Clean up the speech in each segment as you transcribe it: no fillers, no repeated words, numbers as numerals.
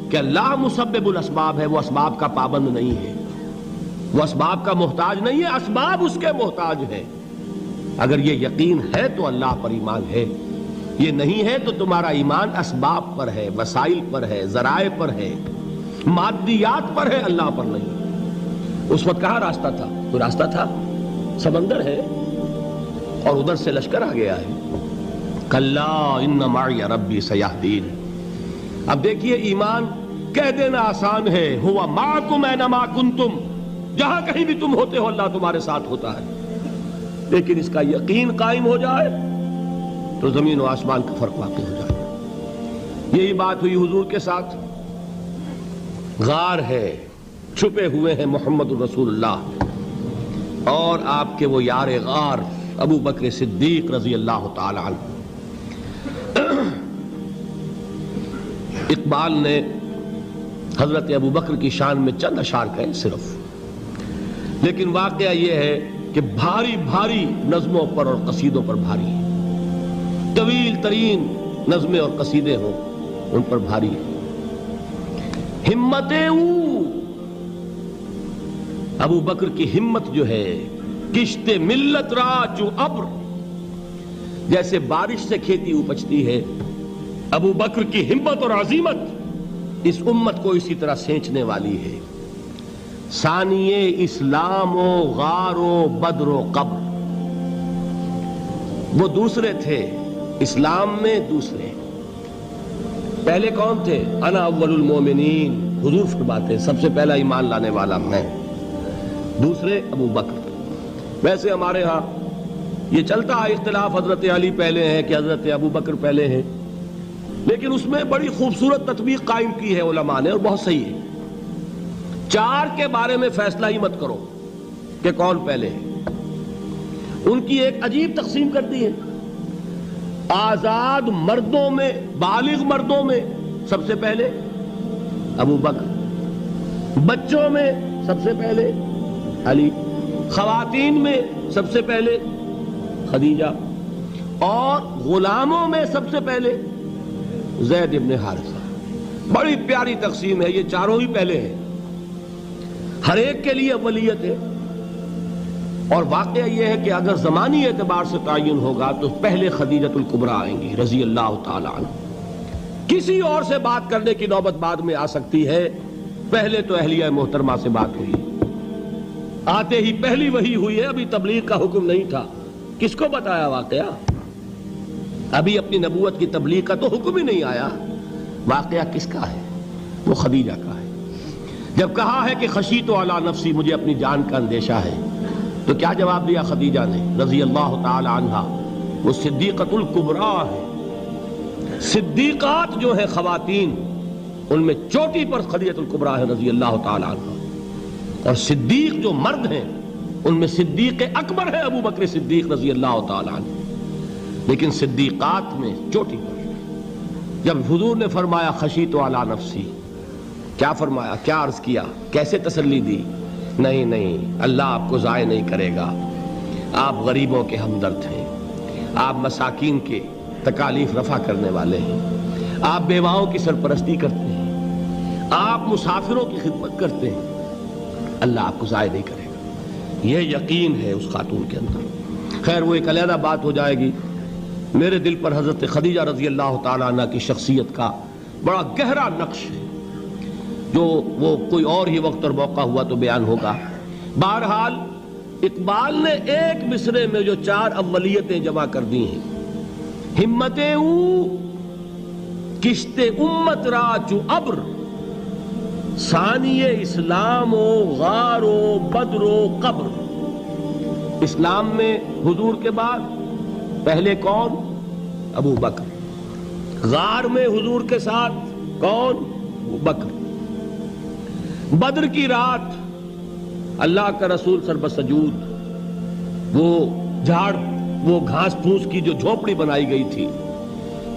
کہ اللہ مسبب الاسباب ہے، وہ اسباب کا پابند نہیں ہے، وہ اسباب کا محتاج نہیں ہے، اسباب اس کے محتاج ہیں۔ اگر یہ یقین ہے تو اللہ پر ایمان ہے، یہ نہیں ہے تو تمہارا ایمان اسباب پر ہے، وسائل پر ہے، ذرائع پر ہے، مادیات پر ہے، اللہ پر نہیں۔ اس وقت کہاں راستہ تھا؟ کوئی راستہ تھا؟ سمندر ہے اور ادھر سے لشکر آ گیا ہے۔ کلا ان معی ربی سیہدین۔ اب دیکھیے ایمان کہہ دینا آسان ہے، ہوا معکم اینما کنتم، جہاں کہیں بھی تم ہوتے ہو اللہ تمہارے ساتھ ہوتا ہے، لیکن اس کا یقین قائم ہو جائے تو زمین و آسمان کا فرق واقع ہو جائے۔ یہی بات ہوئی حضور کے ساتھ۔ غار ہے، چھپے ہوئے ہیں محمد الرسول اللہ اور آپ کے وہ یار غار ابو بکر صدیق رضی اللہ تعالی عنہ۔ اقبال نے حضرت ابو بکر کی شان میں چند اشعار کہے صرف، لیکن واقعہ یہ ہے کہ بھاری بھاری نظموں پر اور قصیدوں پر بھاری ہے، طویل ترین نظمیں اور قصیدے ہوں ان پر بھاری ہے۔ ہمتیں ابو بکر کی ہمت جو ہے، کشت ملت را جو ابر، جیسے بارش سے کھیتی اپجتی ہے، ابو بکر کی ہمت اور عزیمت اس امت کو اسی طرح سینچنے والی ہے۔ ثانیے اسلام و غار و بدر و قبر، وہ دوسرے تھے اسلام میں، دوسرے پہلے کون تھے؟ انا اول المومنین، حضور فرماتے ہیں سب سے پہلا ایمان لانے والا میں، دوسرے ابو بکر۔ ویسے ہمارے ہاں یہ چلتا ہے اختلاف، حضرت علی پہلے ہیں کہ حضرت ابو بکر پہلے ہیں، لیکن اس میں بڑی خوبصورت تطبیق قائم کی ہے علماء نے اور بہت صحیح ہے۔ چار کے بارے میں فیصلہ ہی مت کرو کہ کون پہلے ہے، ان کی ایک عجیب تقسیم کر دی ہے۔ آزاد مردوں میں، بالغ مردوں میں سب سے پہلے ابو بکر، بچوں میں سب سے پہلے علی، خواتین میں سب سے پہلے خدیجہ، اور غلاموں میں سب سے پہلے زید ابن حارثہ۔ بڑی پیاری تقسیم ہے، یہ چاروں ہی پہلے ہیں، ہر ایک کے لیے اولیت ہے۔ اور واقعہ یہ ہے کہ اگر زمانی اعتبار سے تعین ہوگا تو پہلے خدیجۃ الکبریٰ آئیں گی رضی اللہ تعالی عنہ۔ کسی اور سے بات کرنے کی نوبت بعد میں آ سکتی ہے، پہلے تو اہلیہ محترمہ سے بات ہوئی، آتے ہی پہلی وحی ہوئی ہے، ابھی تبلیغ کا حکم نہیں تھا۔ کس کو بتایا واقعہ؟ ابھی اپنی نبوت کی تبلیغ کا تو حکم ہی نہیں آیا۔ واقعہ کس کا ہے؟ وہ خدیجہ کا ہے۔ جب کہا ہے کہ خشیت علی نفسی، مجھے اپنی جان کا اندیشہ ہے، تو کیا جواب دیا خدیجہ نے رضی اللہ تعالی عنہا؟ وہ صدیقۃ الکبریٰ ہے۔ صدیقات جو ہے خواتین، ان میں چوٹی پر خدیجۃ الکبریٰ ہے رضی اللہ تعالی عنہا، اور صدیق جو مرد ہیں ان میں صدیق اکبر ہے ابو بکر صدیق رضی اللہ تعالی عنہ، لیکن صدیقات میں چوٹی پر۔ جب حضور نے فرمایا خشیت علی نفسی، کیا فرمایا؟ کیا عرض کیا؟ کیسے تسلی دی؟ نہیں نہیں، اللہ آپ کو ضائع نہیں کرے گا، آپ غریبوں کے ہمدرد ہیں، آپ مساکین کے تکالیف رفع کرنے والے ہیں، آپ بیواؤں کی سرپرستی کرتے ہیں، آپ مسافروں کی خدمت کرتے ہیں، اللہ آپ کو ضائع نہیں کرے گا۔ یہ یقین ہے اس خاتون کے اندر۔ خیر وہ ایک علیحدہ بات ہو جائے گی۔ میرے دل پر حضرت خدیجہ رضی اللہ تعالیٰ عنہ کی شخصیت کا بڑا گہرا نقش ہے، جو وہ کوئی اور ہی وقت اور موقع ہوا تو بیان ہوگا۔ بہرحال اقبال نے ایک مصرے میں جو چار اولیتیں جمع کر دی ہیں، ہمتیں کشت امت را چو ابر، ثانی اسلام و غار و بدر و قبر۔ اسلام میں حضور کے بعد پہلے کون؟ ابو بکر۔ غار میں حضور کے ساتھ کون؟ ابو بکر۔ بدر کی رات اللہ کا رسول سربسجود، وہ جھاڑ، وہ گھاس پھوس کی جو جھوپڑی بنائی گئی تھی،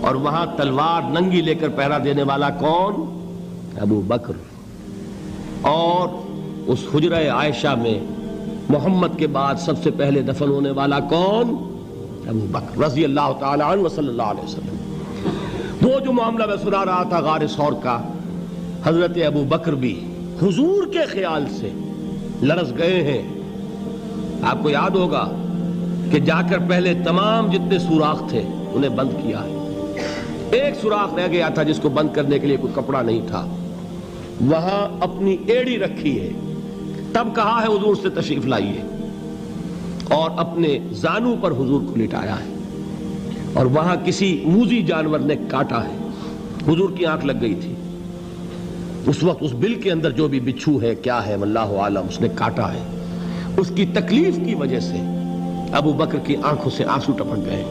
اور وہاں تلوار ننگی لے کر پہرا دینے والا کون؟ ابو بکر۔ اور اس حجرہ عائشہ میں محمد کے بعد سب سے پہلے دفن ہونے والا کون؟ ابو بکر رضی اللہ تعالی عنہ وصلی اللہ علیہ وسلم۔ وہ جو معاملہ میں سنا رہا تھا غار ثور کا، حضرت ابو بکر بھی حضور کے خیال سے لرز گئے ہیں. آپ کو یاد ہوگا کہ جا کر پہلے تمام جتنے سوراخ تھے انہیں بند کیا ہے. ایک سوراخ رہ گیا تھا جس کو بند کرنے کے لیے کوئی کپڑا نہیں تھا. وہاں اپنی ایڑی رکھی ہے. تب کہا ہے حضور سے تشریف لائیے, اور اپنے زانو پر حضور کو لٹایا ہے. اور وہاں کسی موذی جانور نے کاٹا ہے. حضور کی آنکھ لگ گئی تھی. اس وقت اس بل کے اندر جو بھی بچھو ہے کیا ہے واللہ عالم, اس نے کاٹا ہے. اس کی تکلیف کی وجہ سے ابو بکر کی آنکھوں سے آنسو ٹپک گئے.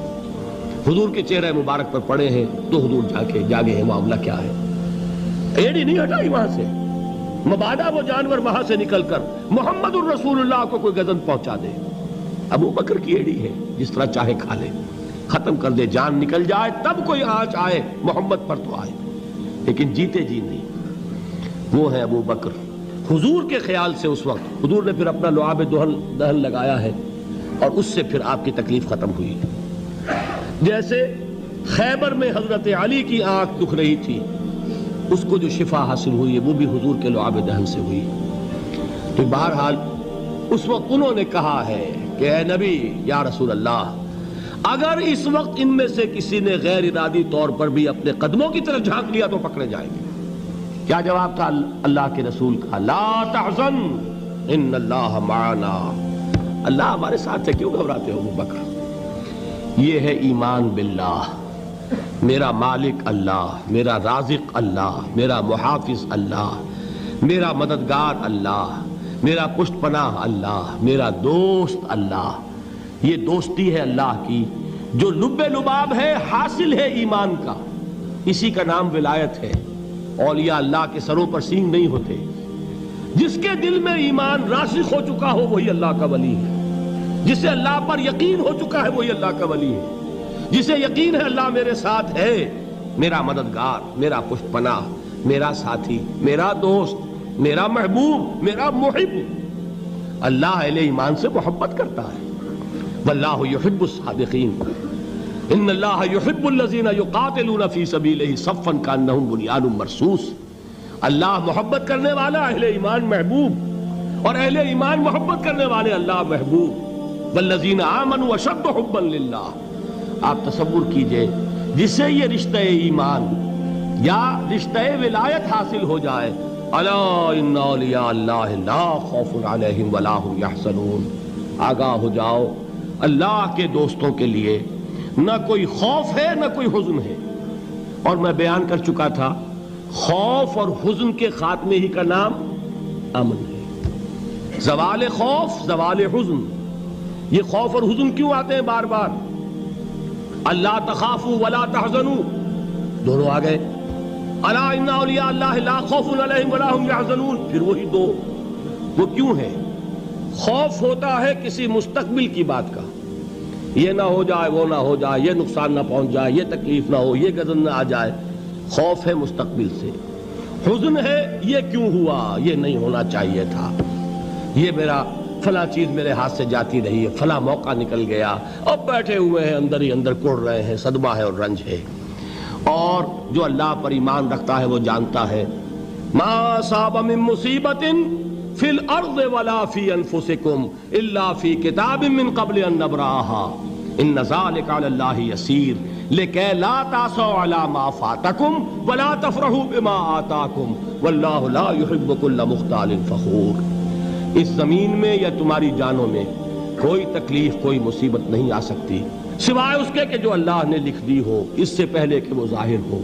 حضور کے چہرے مبارک پر پڑے ہیں تو حضور جاگے ہیں, معاملہ کیا ہے. ایڑی نہیں ہٹائی وہاں سے, مبادا وہ جانور وہاں سے نکل کر محمد الرسول اللہ کو کوئی گزن پہنچا دے. ابو بکر کی ایڑی ہے, جس طرح چاہے کھا لے, ختم کر دے, جان نکل جائے تب کوئی آنچ آئے محمد پر تو آئے, لیکن جیتے جی نہیں. وہ ہے ابو بکر. حضور کے خیال سے اس وقت حضور نے پھر اپنا لعاب دہن لگایا ہے, اور اس سے پھر آپ کی تکلیف ختم ہوئی. جیسے خیبر میں حضرت علی کی آنکھ دکھ رہی تھی, اس کو جو شفا حاصل ہوئی ہے وہ بھی حضور کے لعاب دہن سے ہوئی. تو بہرحال اس وقت انہوں نے کہا ہے کہ اے نبی یا رسول اللہ, اگر اس وقت ان میں سے کسی نے غیر ارادی طور پر بھی اپنے قدموں کی طرف جھانک لیا تو پکڑے جائیں گے. کیا جواب تھا اللہ کے رسول کا؟ لا تحزن ان اللہ معنا. اللہ ہمارے ساتھ ہے, کیوں گھبراتے ہو ابو بکر. یہ ہے ایمان باللہ, میرا مالک اللہ, میرا رازق اللہ, میرا محافظ اللہ, میرا مددگار اللہ, میرا پشت پناہ اللہ, میرا دوست اللہ. یہ دوستی ہے اللہ کی جو لب لباب ہے, حاصل ہے ایمان کا. اسی کا نام ولایت ہے. اولیاء اللہ کے سروں پر سینگ نہیں ہوتے. جس کے دل میں ایمان راسخ ہو چکا ہو وہی اللہ کا ولی ہے. جسے اللہ پر یقین ہو چکا ہے وہی اللہ کا ولی ہے. جسے یقین ہے اللہ میرے ساتھ ہے, میرا مددگار, میرا پشت پناہ, میرا ساتھی, میرا دوست, میرا محبوب, میرا محب. اللہ اہل ایمان سے محبت کرتا ہے. واللہ یحب الصادقین. ان اللہ یحب الذین یقاتلون فی سبیلہ صفا کانہم بنیان مرصوص. اللہ محبت کرنے والا, اہل ایمان محبوب, اور اہل ایمان محبت کرنے والے اللہ محبوب. والذین آمنوا اشد حبا للہ. آپ تصور کیجئے جسے یہ رشتہ ایمان یا رشتہ ولایت حاصل ہو جائے, الا ان اولیاء اللہ لا خوف علیہم ولا هم یحزنون. آگاہ ہو جاؤ, اللہ کے دوستوں کے لیے نہ کوئی خوف ہے نہ کوئی حزن ہے. اور میں بیان کر چکا تھا, خوف اور حزن کے خاتمے ہی کا نام امن ہے. زوال خوف, زوال حزن. یہ خوف اور حزن کیوں آتے ہیں بار بار؟ اللہ تخافوا ولا تحزنوا, دونوں آ گئے. الا ان اولیاء اللہ لا خوف علیہم ولا هم یحزنون, پھر وہی دو. وہ کیوں ہے؟ خوف ہوتا ہے کسی مستقبل کی بات کا, یہ نہ ہو جائے, وہ نہ ہو جائے, یہ نقصان نہ پہنچ جائے, یہ تکلیف نہ ہو, یہ غضب نہ آ جائے. خوف ہے مستقبل سے. حزن ہے یہ کیوں ہوا, یہ نہیں ہونا چاہیے تھا, یہ میرا فلاں چیز میرے ہاتھ سے جاتی رہی ہے, فلاں موقع نکل گیا, اب بیٹھے ہوئے ہیں اندر ہی اندر کڑ رہے ہیں, صدمہ ہے اور رنج ہے. اور جو اللہ پر ایمان رکھتا ہے وہ جانتا ہے ما اصاب من مصیبت فی الارض ولا فی انفسکم الا فی کتاب من قبل ان نبرأها ان ذلک علی اللہ یسیر لکی لا تعصوا علی ما فاتکم ولا تفرحوا بما آتاکم واللہ لا يحب کل مختال فخور. اس زمین میں یا تمہاری جانوں میں کوئی تکلیف, کوئی مصیبت نہیں آ سکتی سوائے اس کے کہ جو اللہ نے لکھ دی ہو, اس سے پہلے کہ وہ ظاہر ہو.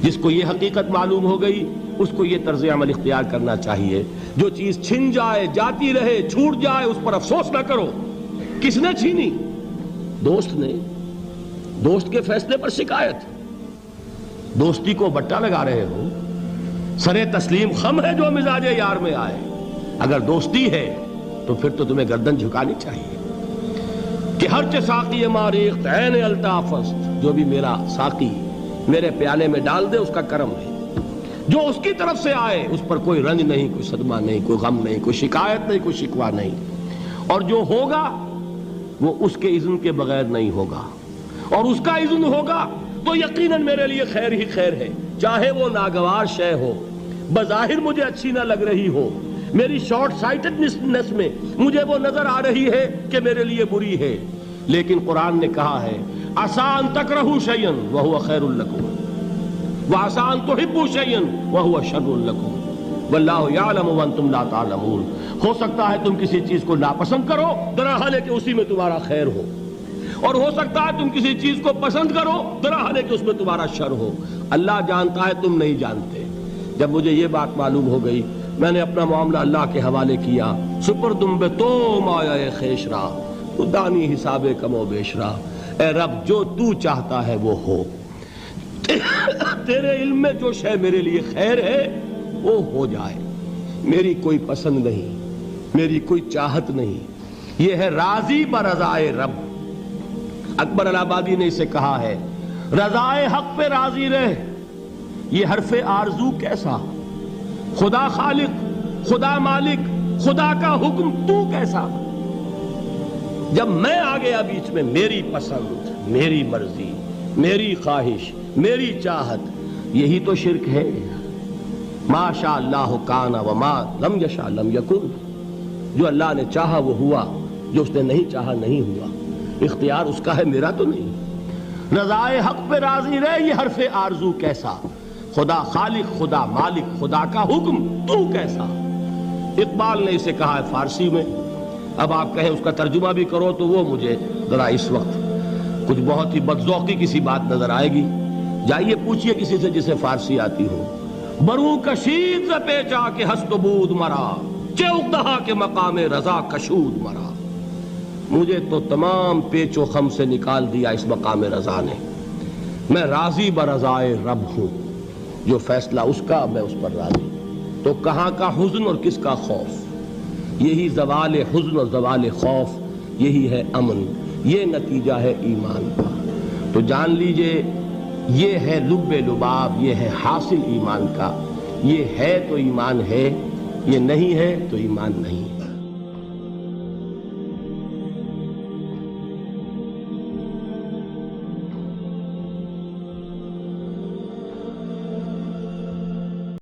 جس کو یہ حقیقت معلوم ہو گئی اس کو یہ طرز عمل اختیار کرنا چاہیے. جو چیز چھن جائے, جاتی رہے, چھوٹ جائے, اس پر افسوس نہ کرو. کس نے چھینی؟ دوست نے. دوست کے فیصلے پر شکایت. دوستی کو بٹا لگا رہے ہو, سرے تسلیم خم ہے جو مزاج یار میں آئے. اگر دوستی ہے تو پھر تو تمہیں گردن جھکانی چاہیے کہ ہر چہ ساقی ماریخت عین الطافست, جو بھی میرا ساقی میرے پیالے میں ڈال دے اس کا کرم ہے. جو اس کی طرف سے آئے اس پر کوئی رنج نہیں, کوئی صدمہ نہیں, کوئی غم نہیں, کوئی شکایت نہیں, کوئی شکوہ نہیں. اور جو ہوگا وہ اس کے اذن کے بغیر نہیں ہوگا, اور اس کا اذن ہوگا تو یقیناً میرے لیے خیر ہی خیر ہے, چاہے وہ ناگوار شے ہو, بظاہر مجھے اچھی نہ لگ رہی ہو، میری شارٹ سائٹڈنس میں مجھے وہ نظر آ رہی ہے کہ میرے لیے بری ہے، لیکن قرآن نے کہا ہے عسیٰ ان تکرہوا شیئا وہو خیر لکم وعسیٰ ان تحبوا شیئا وہو شر لکم واللہ یعلم وانتم لا تعلمون۔ ہو سکتا ہے تم کسی چیز کو ناپسند کرو درحال ہے کہ اسی میں تمہارا خیر ہو، اور ہو سکتا ہے تم کسی چیز کو پسند کرو درحال ہے کہ اس میں تمہارا شر ہو۔ اللہ جانتا ہے، تم نہیں جانتے۔ جب مجھے یہ بات معلوم ہو گئی، میں نے اپنا معاملہ اللہ کے حوالے کیا۔ سپردم بے تو مایا خیش را تو دانی حساب کم و بیش را، اے رب جو تو چاہتا ہے وہ ہو، تیرے علم میں جو شے میرے لیے خیر ہے وہ ہو جائے، میری کوئی پسند نہیں، میری کوئی چاہت نہیں، یہ ہے راضی برضائے رب۔ اکبر الہ آبادی نے اسے کہا ہے رضائے حق پہ راضی رہ، یہ حرف آرزو کیسا، خدا خالق، خدا مالک، خدا کا حکم تو کیسا۔ جب میں آ گیا بیچ میں، میری پسند، میری مرضی، میری خواہش، میری چاہت، یہی تو شرک ہے۔ ما شاء اللہ کان وما لم یشاء لم یکن، جو اللہ نے چاہا وہ ہوا، جو اس نے نہیں چاہا نہیں ہوا، اختیار اس کا ہے، میرا تو نہیں۔ رضائے حق پہ راضی رہے، یہ حرف آرزو کیسا، خدا خالق، خدا مالک، خدا کا حکم تو کیسا۔ اقبال نے اسے کہا ہے فارسی میں، اب آپ کہیں اس کا ترجمہ بھی کرو تو وہ مجھے ذرا اس وقت کچھ بہت ہی بدذوقی کسی بات نظر آئے گی۔ جائیے پوچھئے کسی سے جسے فارسی آتی ہو، برو کشید ز پیچا کے ہست و بود مرا، چے اقدہا کے مقام رضا کشود مرا۔ مجھے تو تمام پیچ و خم سے نکال دیا اس مقام رضا نے، میں راضی برضائے رب ہوں، جو فیصلہ اس کا میں اس پر راضی۔ تو کہاں کا حزن اور کس کا خوف، یہی زوال حزن اور زوال خوف، یہی ہے امن، یہ نتیجہ ہے ایمان کا۔ تو جان لیجئے یہ ہے لب لباب، یہ ہے حاصل ایمان کا، یہ ہے تو ایمان ہے، یہ نہیں ہے تو ایمان نہیں۔